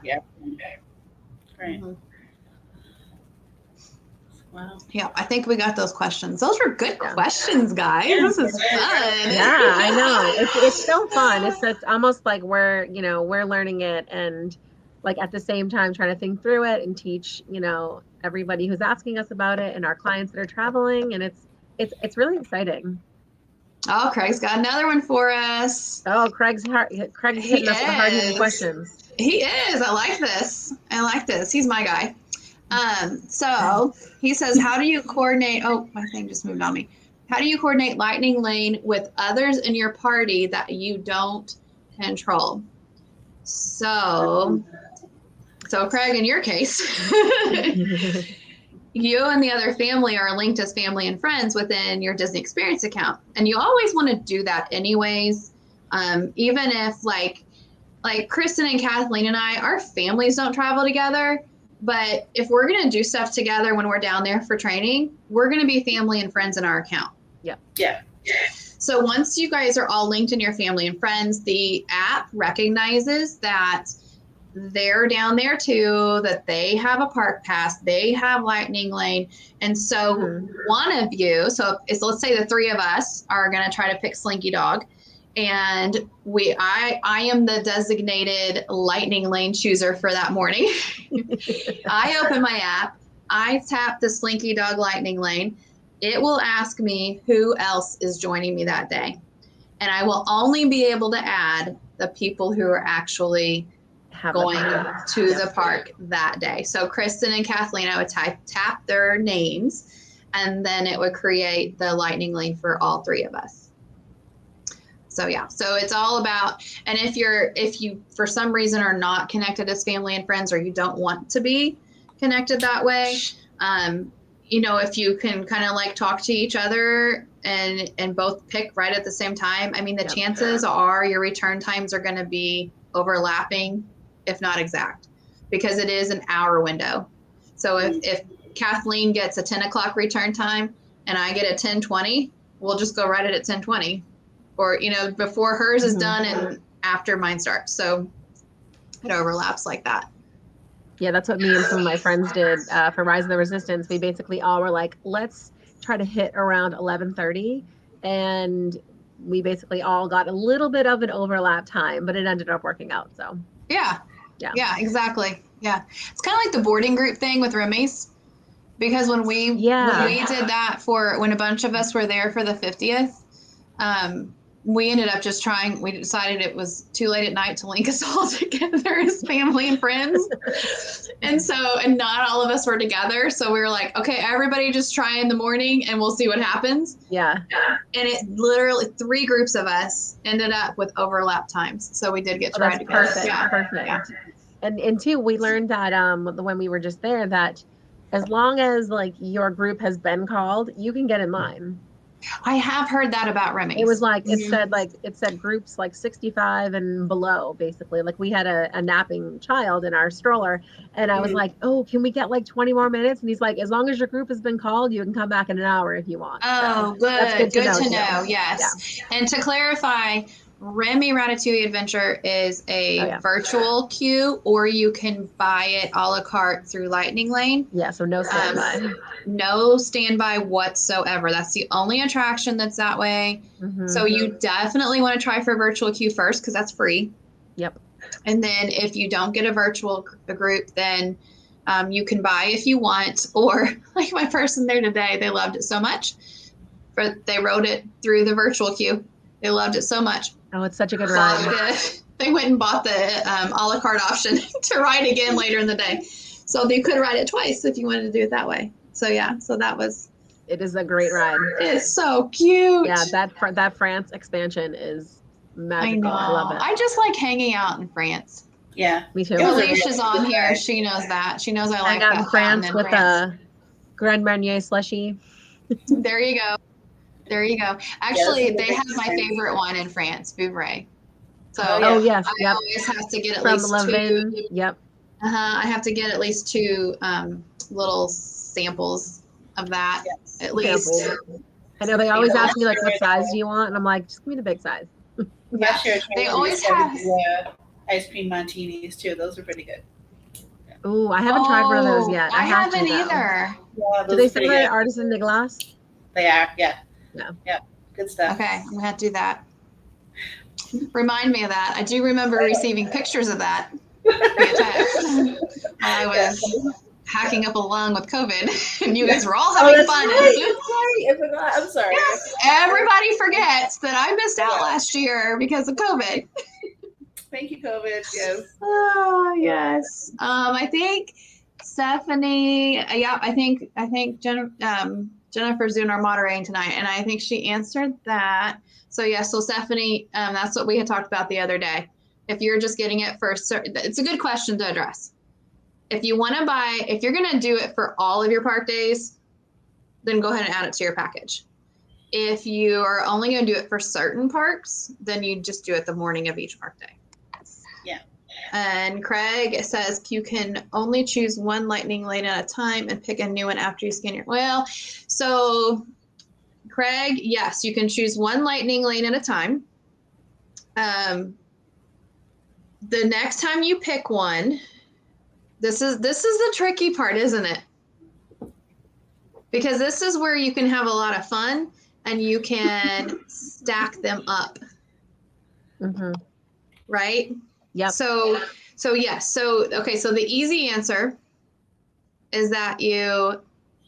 Great. Wow. Yeah, I think we got those questions. Those were good questions, guys. This is fun. Yeah, I know. It's so fun. It's almost like we're learning it, and like at the same time trying to think through it and teach, everybody who's asking us about it and our clients that are traveling, and it's really exciting. Oh, Craig's got another one for us. Oh, Craig's hitting us the hard-hitting questions. He is. I like this. He's my guy. So he says, how do you coordinate? Oh, my thing just moved on me. How do you coordinate lightning lane with others in your party that you don't control? So Craig, in your case, you and the other family are linked as family and friends within your Disney Experience account. And you always want to do that anyways. Even if like Kristen and Kathleen and I, our families don't travel together. But if we're going to do stuff together when we're down there for training, we're going to be family and friends in our account. Yeah. Yeah. So once you guys are all linked in your family and friends, the app recognizes that they're down there too, that they have a park pass, they have lightning lane. And so one of you, so let's say the three of us are going to try to pick Slinky Dog. And I am the designated lightning lane chooser for that morning. I open my app, I tap the Slinky Dog lightning lane. It will ask me who else is joining me that day. And I will only be able to add the people who are actually going to the park that day. So Kristen and Kathleen, I would tap their names, and then it would create the lightning lane for all three of us. So yeah, so it's all about, and if you for some reason are not connected as family and friends, or you don't want to be connected that way, if you can kind of like talk to each other and both pick right at the same time, I mean, the chances are your return times are going to be overlapping, if not exact, because it is an hour window. So if Kathleen gets a 10 o'clock return time and I get a 10:20, we'll just go right at 10:20. Or, before hers is done and after mine starts. So it overlaps like that. Yeah, that's what me and some of my friends did for Rise of the Resistance. We basically all were like, let's try to hit around 11:30. And we basically all got a little bit of an overlap time, but it ended up working out. So yeah, exactly. Yeah. It's kind of like the boarding group thing with roomies. Because when we did that when a bunch of us were there for the 50th, we ended up we decided it was too late at night to link us all together as family and friends. And not all of us were together. So we were like, okay, everybody just try in the morning and we'll see what happens. Yeah. And it literally 3 groups of us ended up with overlap times. So we did get to ride together. Perfect. Yeah. Perfect. Yeah. And two, we learned that when we were just there, that as long as like your group has been called, you can get in line. I have heard that about Remy. It was like, it said groups like 65 and below, basically. Like we had a napping child in our stroller, and I was like, oh, can we get like 20 more minutes? And he's like, as long as your group has been called, you can come back in an hour if you want. Oh, so good to know. Yes. Yeah. And to clarify, Remy Ratatouille Adventure is a virtual queue, or you can buy it a la carte through Lightning Lane. Yeah, so no standby. No standby whatsoever. That's the only attraction that's that way. So you definitely want to try for a virtual queue first, because that's free. Yep. And then if you don't get a virtual group, then you can buy if you want, or like my person there today, they loved it so much. They wrote it through the virtual queue. They loved it so much. Oh, it's such a good ride. They went and bought the a la carte option to ride again later in the day. So they could ride it twice if you wanted to do it that way. So yeah, it is a great ride. It's so cute. Yeah, that France expansion is magical. I love it. I just like hanging out in France. Yeah, me too. Alicia's on here. She knows that. She knows I like that. In France with the Grand Marnier slushy. There you go. Actually, they have my favorite one in France, Vouvray. So yes, I always have to get at least 2. Yep. I have to get at least 2 little samples of that. Yes. At least. I know they always ask me like, what size do you want? And I'm like, just give me the big size. They always have ice cream martinis too. Those are pretty good. Ooh, I haven't tried one of those yet. I haven't either. Yeah, do they sell it at Artisan de Glace? They are, yeah. Yeah. Good stuff. Okay, I'm gonna have to do that. Remind me of that. I do remember receiving pictures of that via text. I was hacking up a lung with COVID, and you guys were all having fun. I'm sorry. Everybody forgets that I missed out last year because of COVID. Thank you, COVID. Yes. Oh, yes. I think Stephanie. I think Jennifer's doing our moderating tonight, and I think she answered that. So so Stephanie, that's what we had talked about the other day. If you're just getting it for certain, it's a good question to address. If you want to if you're going to do it for all of your park days, then go ahead and add it to your package. If you are only going to do it for certain parks, then you just do it the morning of each park day. Yeah. And Craig says you can only choose one lightning lane at a time and pick a new one after you scan your. Well, so Craig, yes, you can choose one lightning lane at a time. The next time you pick one, this is the tricky part, isn't it? Because this is where you can have a lot of fun and you can stack them up. Mm-hmm. Right? Yep. So yes. So the easy answer is that you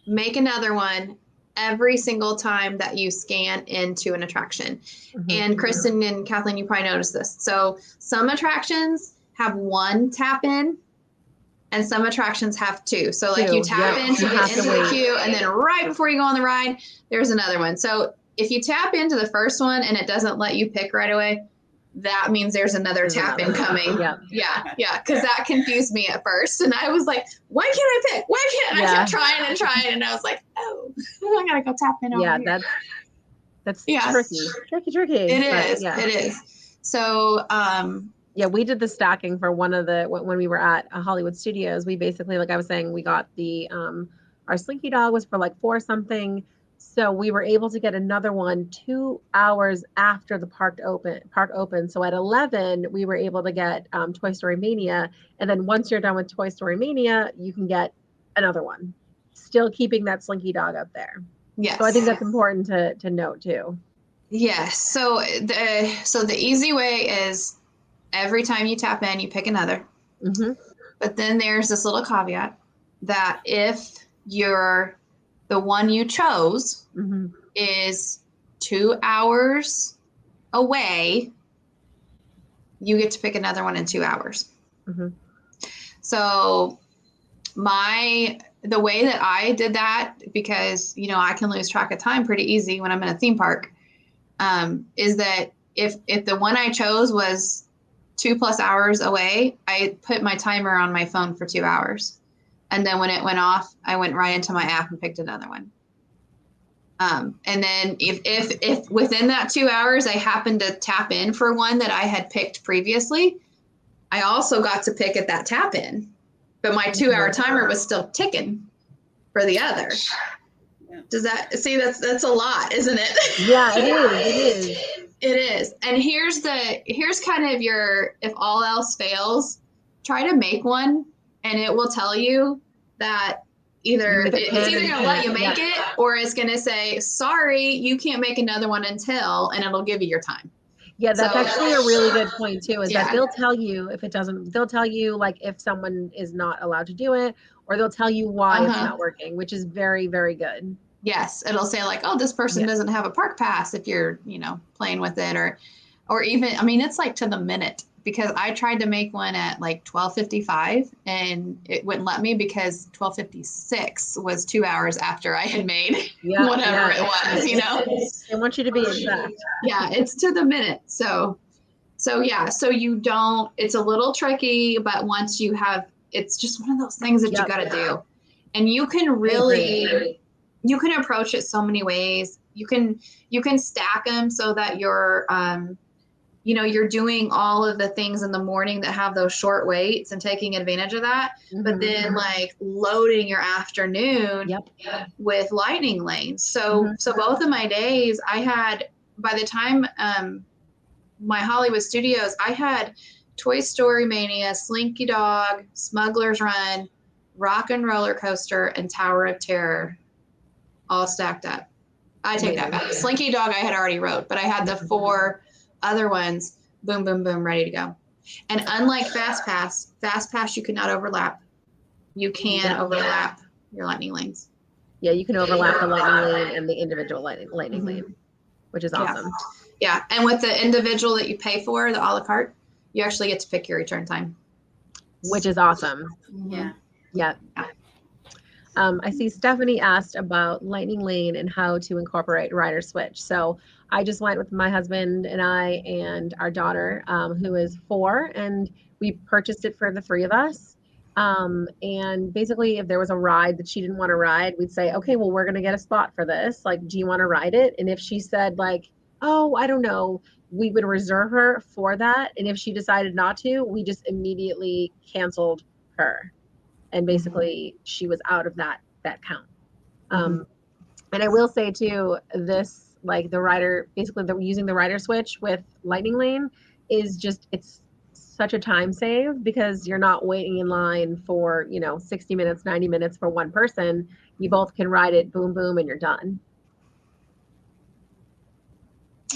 make another one every single time that you scan into an attraction. Mm-hmm. And Kristen and Kathleen, you probably noticed this. So some attractions have one tap in and some attractions have two. So like you tap in to get into the queue, and then right before you go on the ride, there's another one. So if you tap into the first one and it doesn't let you pick right away, that means there's another tap in coming. Yeah. Because that confused me at first. And I was like, why can't I pick? Why can't I? kept trying and trying. And I was like, oh, I got to go tap in over here. That's tricky. It is. So, yeah, we did the stacking for when we were at Hollywood Studios. We basically, like I was saying, we got the, our Slinky Dog was for like 4 something. So we were able to get another one 2 hours after the park opened. So at 11, we were able to get Toy Story Mania. And then once you're done with Toy Story Mania, you can get another one, still keeping that Slinky Dog up there. Yes. So I think that's important to note too. Yes. So the easy way is every time you tap in, you pick another. Mm-hmm. But then there's this little caveat that if the one you chose mm-hmm. is 2 hours away, you get to pick another one in 2 hours. Mm-hmm. So the way that I did that, because, I can lose track of time pretty easy when I'm in a theme park, is that if the one I chose was 2+ hours away, I put my timer on my phone for 2 hours. And then when it went off, I went right into my app and picked another one. And then if within that 2 hours, I happened to tap in for one that I had picked previously, I also got to pick at that tap in, but my 2 hour timer was still ticking for the other. Does that see? That's a lot, isn't it? Yeah, it is. It is. And here's kind of your, if all else fails, try to make one, and it will tell you that it's either going to let you make it, or it's going to say, sorry, you can't make another one until, and it'll give you your time. Yeah, that's actually a really good point too, is that they'll tell you they'll tell you like if someone is not allowed to do it, or they'll tell you why it's not working, which is very, very good. Yes, it'll say like, oh, this person doesn't have a park pass if you're, playing with it, or even, it's like to the minute, because I tried to make one at like 12:55 and it wouldn't let me because 12:56 was 2 hours after I had made whatever it was, They want you to be exact. Yeah, it's to the minute. So you don't, it's a little tricky, but once you have, it's just one of those things that you got to do. And you can really, you can approach it so many ways. You can stack them so that you're, you're doing all of the things in the morning that have those short waits and taking advantage of that. Mm-hmm. But then like loading your afternoon with lightning lanes. So both of my days I had, by the time my Hollywood Studios, I had Toy Story Mania, Slinky Dog, Smuggler's Run, Rock and Roller Coaster, and Tower of Terror all stacked up. I take that back. Slinky Dog I had already wrote, but I had the 4 other ones, boom, boom, boom, ready to go. And unlike Fast Pass you could not overlap. You can overlap your lightning lanes. Yeah, you can overlap the lightning lane and the individual lightning lane, which is awesome. Yeah, and with the individual that you pay for, the a la carte, you actually get to pick your return time. Which is awesome. Yeah. I see Stephanie asked about lightning lane and how to incorporate rider switch. So I just went with my husband and I and our daughter, who is 4, and we purchased it for the 3 of us. And basically if there was a ride that she didn't want to ride, we'd say, okay, well, we're going to get a spot for this. Like, do you want to ride it? And if she said like, oh, I don't know, we would reserve her for that. And if she decided not to, we just immediately canceled her. And basically she was out of that count. And I will say too, this, like the rider, basically using the rider switch with Lightning Lane is just, it's such a time save because you're not waiting in line for, 60 minutes, 90 minutes for one person. You both can ride it, boom, boom, and you're done.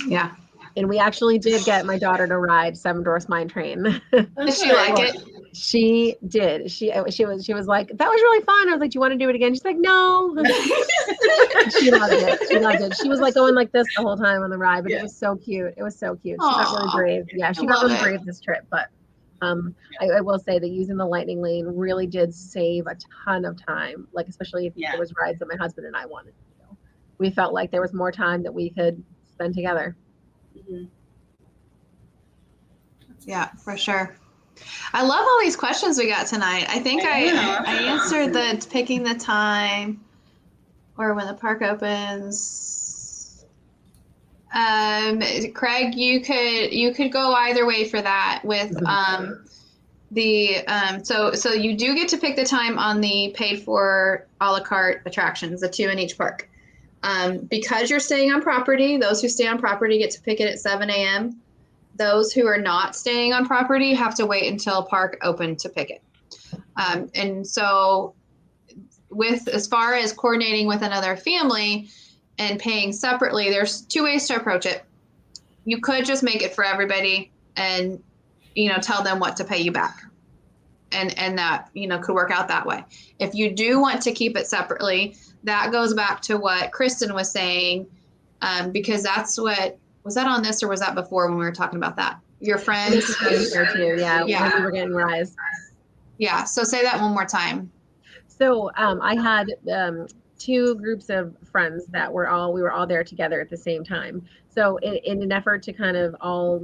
Yeah. And we actually did get my daughter to ride Seven Dwarfs Mine Train. Did she like it? She did. She was like, that was really fun. I was like, do you want to do it again? She's like, no. She loved it. She loved it. She was like going like this the whole time on the ride, but it was so cute. It was so cute. She got really brave. Yeah, she got really brave this trip. But I will say that using the Lightning Lane really did save a ton of time. Like especially if there was rides that my husband and I wanted to do. We felt like there was more time that we could spend together. Yeah, for sure. I love all these questions we got tonight. I think I answered the picking the time or when the park opens. Craig, you could go either way for that with so you do get to pick the time on the paid for a la carte attractions, the 2 in each park. Because you're staying on property, those who stay on property get to pick it at 7 a.m. Those who are not staying on property have to wait until park open to pick it. And so as far as coordinating with another family and paying separately, there's 2 ways to approach it. You could just make it for everybody and, tell them what to pay you back. And that, could work out that way. If you do want to keep it separately, that goes back to what Kristen was saying, because that's what, was that on this or was that before when we were talking about that? Your friends? There too, yeah. When we were getting rides. Yeah, so say that one more time. So I had 2 groups of friends that we were all there together at the same time. So in an effort to kind of all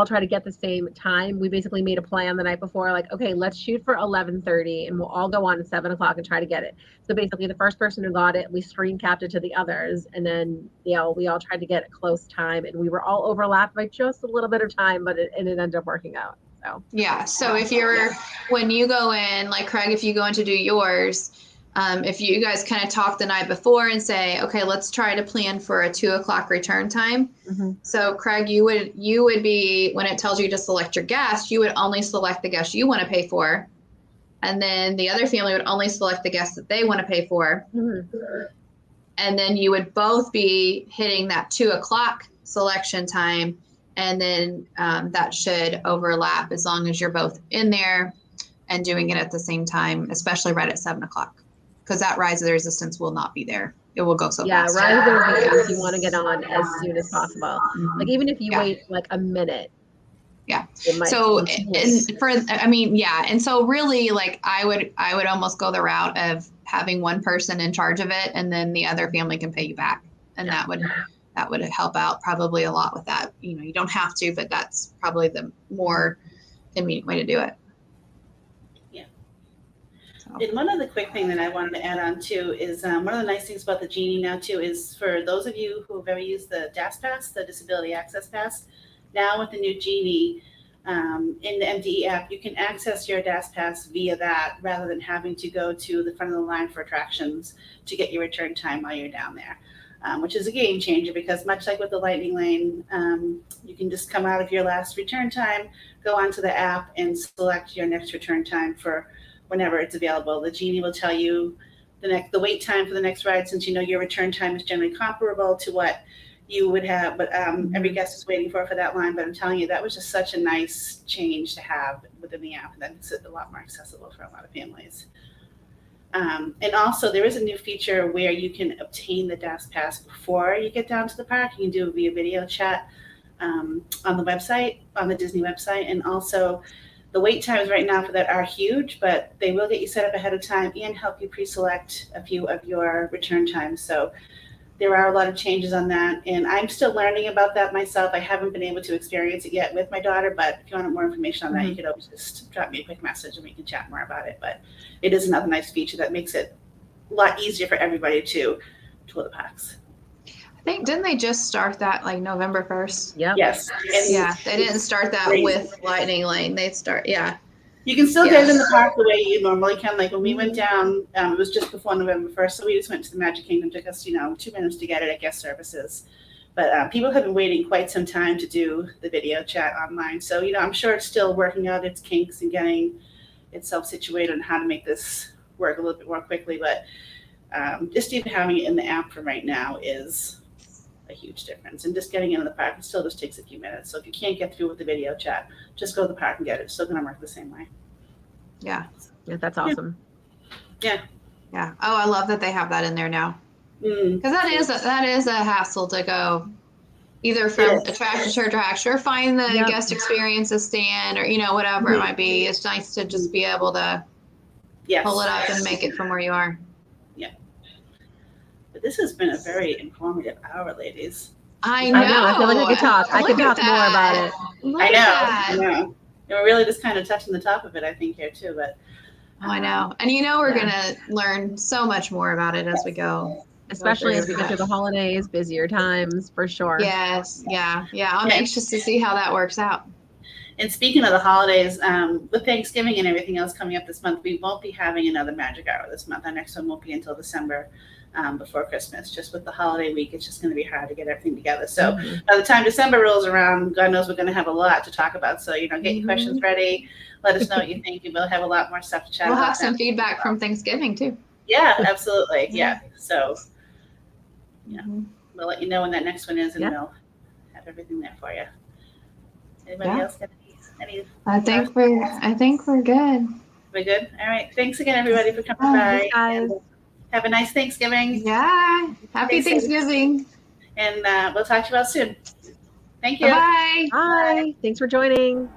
try to get the same time, we basically made a plan the night before, like, okay, let's shoot for 11:30 and we'll all go on at 7:00 and try to get it. So basically the first person who got it, we screen capped it to the others. And then, we all tried to get a close time and we were all overlapped by just a little bit of time, but it ended up working out. So, yeah. So when you go in, like Craig, if you go in to do yours, if you guys kind of talk the night before and say, okay, let's try to plan for a 2:00 return time. So Craig, you would be, when it tells you to select your guest, you would only select the guest you want to pay for. And then the other family would only select the guest that they want to pay for. And then you would both be hitting that 2:00 selection time. And then that should overlap as long as you're both in there and doing it at the same time, especially right at 7:00. Because that Rise of the Resistance will not be there. It will go so fast. Yeah, Rise of the Resistance, you want to get on as soon as possible. Like even if you wait like a minute. Yeah. So, and so really, like I would almost go the route of having one person in charge of it, and then the other family can pay you back, and that would help out probably a lot with that. You don't have to, but that's probably the more convenient way to do it. And one other quick thing that I wanted to add on too is one of the nice things about the Genie now too is for those of you who have ever used the DAS Pass, the Disability Access Pass, now with the new Genie in the MDE app, you can access your DAS Pass via that rather than having to go to the front of the line for attractions to get your return time while you're down there, which is a game changer because much like with the Lightning Lane, you can just come out of your last return time, go onto the app and select your next return time for whenever it's available. The Genie will tell you the wait time for the next ride, since your return time is generally comparable to what you would have, but every guest is waiting for that line. But I'm telling you, that was just such a nice change to have within the app, and that makes it a lot more accessible for a lot of families. And also, there is a new feature where you can obtain the DAS Pass before you get down to the park. You can do it via video chat on the website, on the Disney website, and also the wait times right now for that are huge, but they will get you set up ahead of time and help you pre-select a few of your return times. So there are a lot of changes on that, and I'm still learning about that myself. I haven't been able to experience it yet with my daughter, but if you want more information on that, you could always just drop me a quick message and we can chat more about it. But it is another nice feature that makes it a lot easier for everybody to tour the parks. I didn't they just start that like November 1st? Yep. Yes. And Yeah, they didn't start that with Lightning Lane. They start, yeah. you can still get it in the park the way you normally can. Like when we went down, it was just before November 1st, so we just went to the Magic Kingdom. Took us, 2 minutes to get it at guest services. But people have been waiting quite some time to do the video chat online. So, I'm sure it's still working out its kinks and getting itself situated on how to make this work a little bit more quickly. But just even having it in the app for right now is a huge difference. And just getting into the park, it still just takes a few minutes. So if you can't get through with the video chat, just go to the park and get it. It's still going to work the same way. Yeah. Yeah, that's awesome. Yeah. Oh, I love that they have that in there now. Because that is a hassle to go either from attraction to attraction or find the guest experiences stand or whatever it might be. It's nice to just be able to pull it up and make it from where you are. Yeah. But this has been a very informative hour, ladies. I know. I feel like I could talk. I could talk more about it. I know. And we're really just kind of touching the top of it, I think, here too. But I know. And we're going to learn so much more about it as we go. Especially as we get through the holidays, busier times, for sure. Yes. Yeah. I'm anxious to see how that works out. And speaking of the holidays, with Thanksgiving and everything else coming up this month, we won't be having another Magic Hour this month. Our next one won't be until December, before Christmas. Just with the holiday week, it's just going to be hard to get everything together. So by the time December rolls around, God knows we're going to have a lot to talk about. So, get your questions ready. Let us know what you think, and we'll have a lot more stuff to chat about. We'll have some feedback from Thanksgiving, too. Yeah, absolutely. Yeah. So, we'll let you know when that next one is, and we'll have everything there for you. Anybody else got any? I think we're good. We're good. All right. Thanks again, everybody, for coming by. Guys. Have a nice Thanksgiving. Yeah. Happy Thanksgiving. And we'll talk to you all soon. Thank you. Bye. Bye. Thanks for joining.